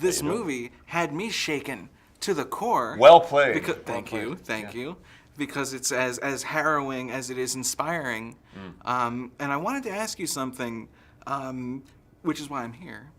this movie had me shaken to the core. Well played. Thank you. Because it's as harrowing as it is inspiring. And I wanted to ask you something, which is why I'm here.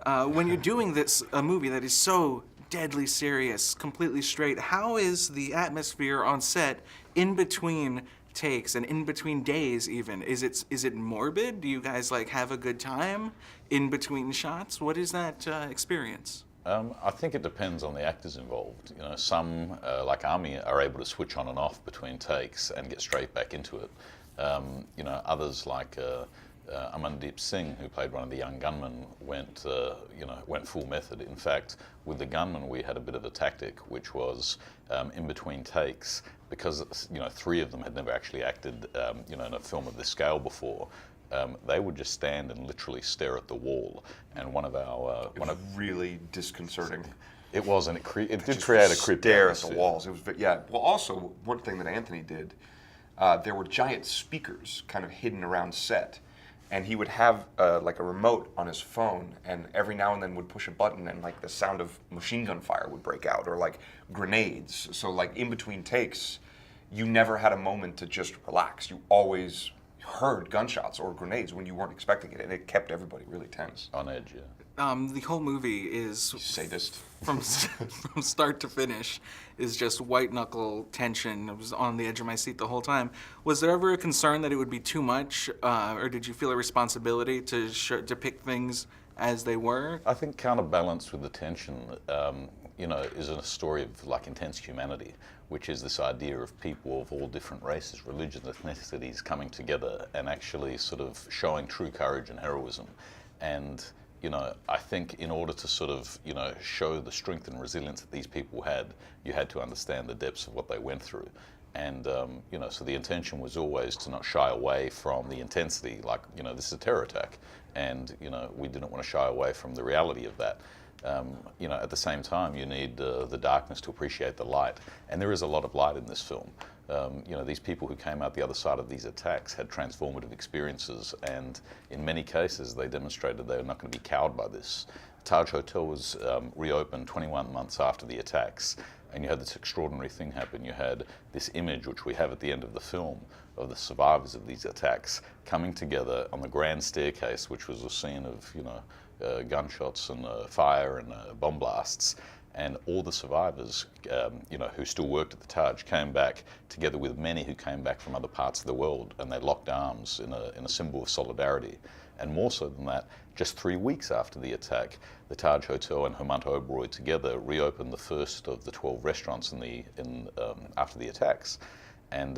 When you're doing a movie that is so deadly serious, completely straight, how is the atmosphere on set in between takes and in between days even? Is it morbid? Do you guys have a good time in between shots? What is that experience? I think it depends on the actors involved. Some, like Armie, are able to switch on and off between takes and get straight back into it. Others like Amandeep Singh, who played one of the young gunmen, went full method. In fact, with the gunman, we had a bit of a tactic, which was in between takes, because 3 of them had never actually acted, in a film of this scale before. They would just stand and literally stare at the wall. And one of our really disconcerting. It was, and it did create a creepy stare at atmosphere. the walls. It was Well, also one thing that Anthony did, there were giant speakers kind of hidden around set, and he would have a remote on his phone, and every now and then would push a button, and the sound of machine gun fire would break out, or grenades. So in between takes, you never had a moment to just relax. You always heard gunshots or grenades when you weren't expecting it, and it kept everybody really tense. On edge, yeah. The whole movie is sadist from start to finish is just white knuckle tension. I was on the edge of my seat the whole time. Was there ever a concern that it would be too much, or did you feel a responsibility to depict things as they were? I think counterbalanced with the tension, is a story of intense humanity, which is this idea of people of all different races, religions, ethnicities coming together and actually sort of showing true courage and heroism. And I think in order to sort of, show the strength and resilience that these people had, you had to understand the depths of what they went through. And, so the intention was always to not shy away from the intensity, this is a terror attack. And, we didn't want to shy away from the reality of that. At the same time, you need the darkness to appreciate the light. And there is a lot of light in this film. These people who came out the other side of these attacks had transformative experiences, and in many cases they demonstrated they were not going to be cowed by this. Taj Hotel was reopened 21 months after the attacks, and you had this extraordinary thing happen. You had this image, which we have at the end of the film, of the survivors of these attacks coming together on the grand staircase, which was a scene of gunshots and fire and bomb blasts. And all the survivors, who still worked at the Taj, came back together with many who came back from other parts of the world, and they locked arms in a symbol of solidarity. And more so than that, just 3 weeks after the attack, the Taj Hotel and Hemant Oberoi together reopened the first of the 12 restaurants after the attacks. And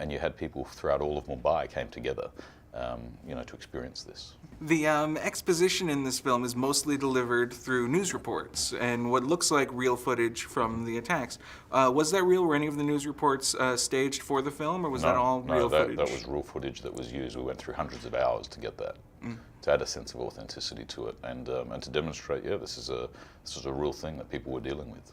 you had people throughout all of Mumbai came together, to experience this. The exposition in this film is mostly delivered through news reports and what looks like real footage from the attacks. Was that real? Were any of the news reports staged for the film, or was that all real footage? No, that was real footage that was used. We went through hundreds of hours to get that, to add a sense of authenticity to it, and to demonstrate, this is a real thing that people were dealing with.